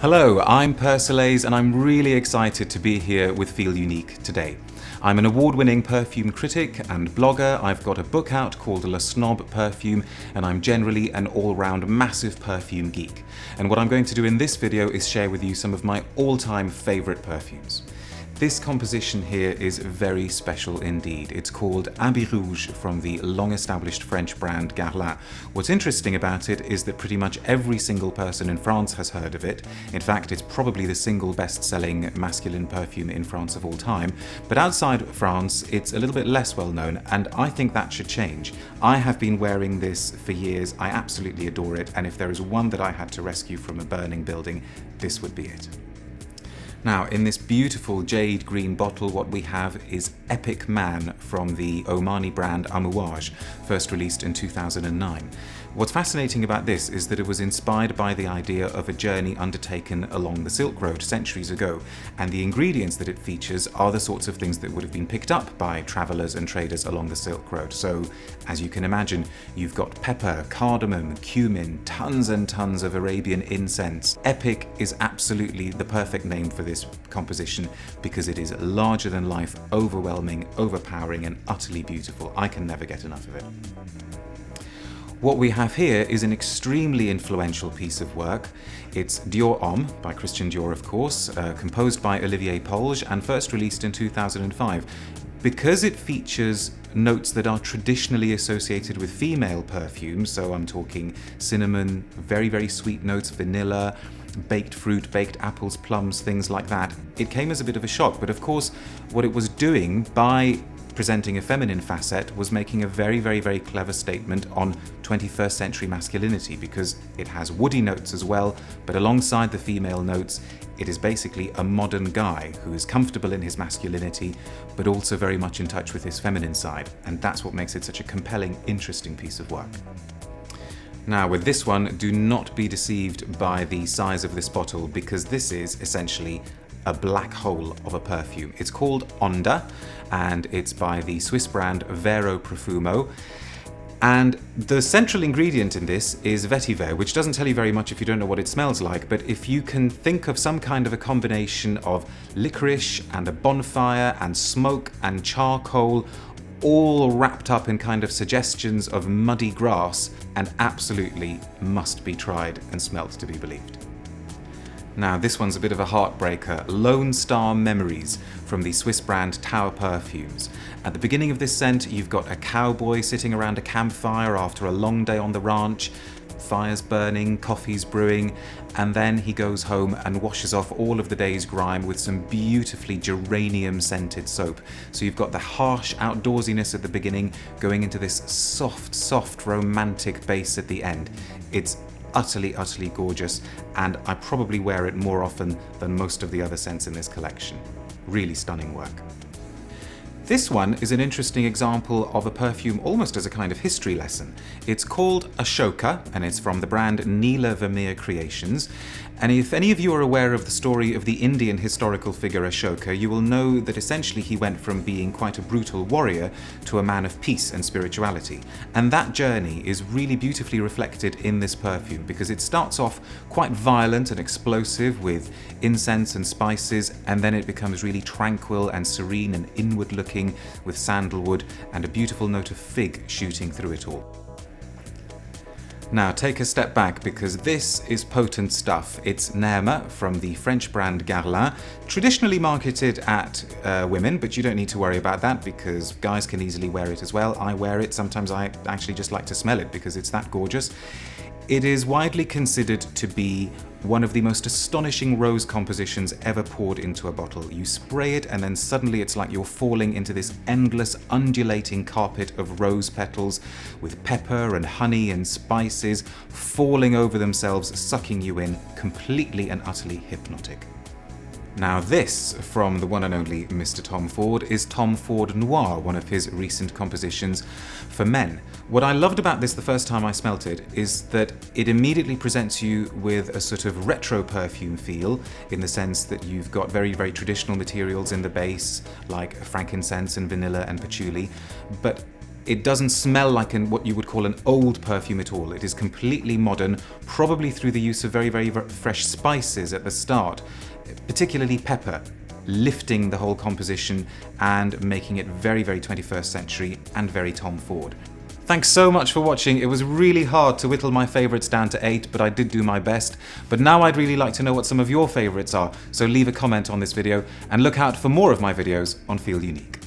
Hello, I'm Persolaise and I'm really excited to be here with Feelunique today. I'm an award-winning perfume critic and blogger. I've got a book out called Snob, Perfume, and I'm generally an all-round massive perfume geek. And what I'm going to do in this video is share with you some of my all-time favourite perfumes. This composition here is very special indeed. It's called Habit Rouge from the long-established French brand Gala. What's interesting about it is that pretty much every single person in France has heard of it. In fact, it's probably the single best-selling masculine perfume in France of all time. But outside France, it's a little bit less well known, and I think that should change. I have been wearing this for years. I absolutely adore it, and if there is one that I had to rescue from a burning building, this would be it. Now, in this beautiful jade green bottle, what we have is Epic Man from the Omani brand Amouage, first released in 2009. What's fascinating about this is that it was inspired by the idea of a journey undertaken along the Silk Road centuries ago, and the ingredients that it features are the sorts of things that would have been picked up by travellers and traders along the Silk Road. So, as you can imagine, you've got pepper, cardamom, cumin, tons and tons of Arabian incense. Epic is absolutely the perfect name for this composition because it is larger than life, overwhelming, overpowering, and utterly beautiful. I can never get enough of it. What we have here is an extremely influential piece of work. It's Dior Arm, by Christian Dior of course, composed by Olivier Polge and first released in 2005. Because it features notes that are traditionally associated with female perfumes, so I'm talking cinnamon, very, very sweet notes, vanilla, baked fruit, baked apples, plums, things like that, it came as a bit of a shock. But of course, what it was doing by presenting a feminine facet was making a very, very, very clever statement on 21st century masculinity, because it has woody notes as well, but alongside the female notes, it is basically a modern guy who is comfortable in his masculinity, but also very much in touch with his feminine side. And that's what makes it such a compelling, interesting piece of work. Now, with this one, do not be deceived by the size of this bottle, because this is essentially a black hole of a perfume. It's called Onda, and it's by the Swiss brand Vero Profumo. And the central ingredient in this is vetiver, which doesn't tell you very much if you don't know what it smells like, but if you can think of some kind of a combination of licorice and a bonfire and smoke and charcoal, all wrapped up in kind of suggestions of muddy grass, and absolutely must be tried and smelt to be believed. Now, this one's a bit of a heartbreaker. Lonestar Memories from the Swiss brand Tower Perfumes. At the beginning of this scent, you've got a cowboy sitting around a campfire after a long day on the ranch, fires burning, coffee's brewing, and then he goes home and washes off all of the day's grime with some beautifully geranium-scented soap. So you've got the harsh outdoorsiness at the beginning going into this soft, soft, romantic base at the end. It's utterly, utterly gorgeous, and I probably wear it more often than most of the other scents in this collection. Really stunning work. This one is an interesting example of a perfume almost as a kind of history lesson. It's called Ashoka, and it's from the brand Neela Vermeer Creations. And if any of you are aware of the story of the Indian historical figure Ashoka, you will know that essentially he went from being quite a brutal warrior to a man of peace and spirituality. And that journey is really beautifully reflected in this perfume, because it starts off quite violent and explosive with incense and spices, and then it becomes really tranquil and serene and inward looking with sandalwood and a beautiful note of fig shooting through it all. Now, take a step back, because this is potent stuff. It's Naima from the French brand Gala, traditionally marketed at women, but you don't need to worry about that because guys can easily wear it as well. I wear it. Sometimes I actually just like to smell it because it's that gorgeous. It is widely considered to be one of the most astonishing rose compositions ever poured into a bottle. You spray it and then suddenly it's like you're falling into this endless undulating carpet of rose petals with pepper and honey and spices falling over themselves, sucking you in, completely and utterly hypnotic. Now this, from the one and only Mr. Tom Ford, is Tom Ford Noir, one of his recent compositions for men. What I loved about this the first time I smelt it is that it immediately presents you with a sort of retro perfume feel, in the sense that you've got very, very traditional materials in the base, like frankincense and vanilla and patchouli, but It doesn't smell like what you would call an old perfume at all. It is completely modern, probably through the use of very fresh spices at the start, particularly pepper, lifting the whole composition and making it very 21st century and very Tom Ford. Thanks so much for watching. It was really hard to whittle my favourites down to 8, but I did do my best. But now I'd really like to know what some of your favourites are, so leave a comment on this video and look out for more of my videos on Feelunique.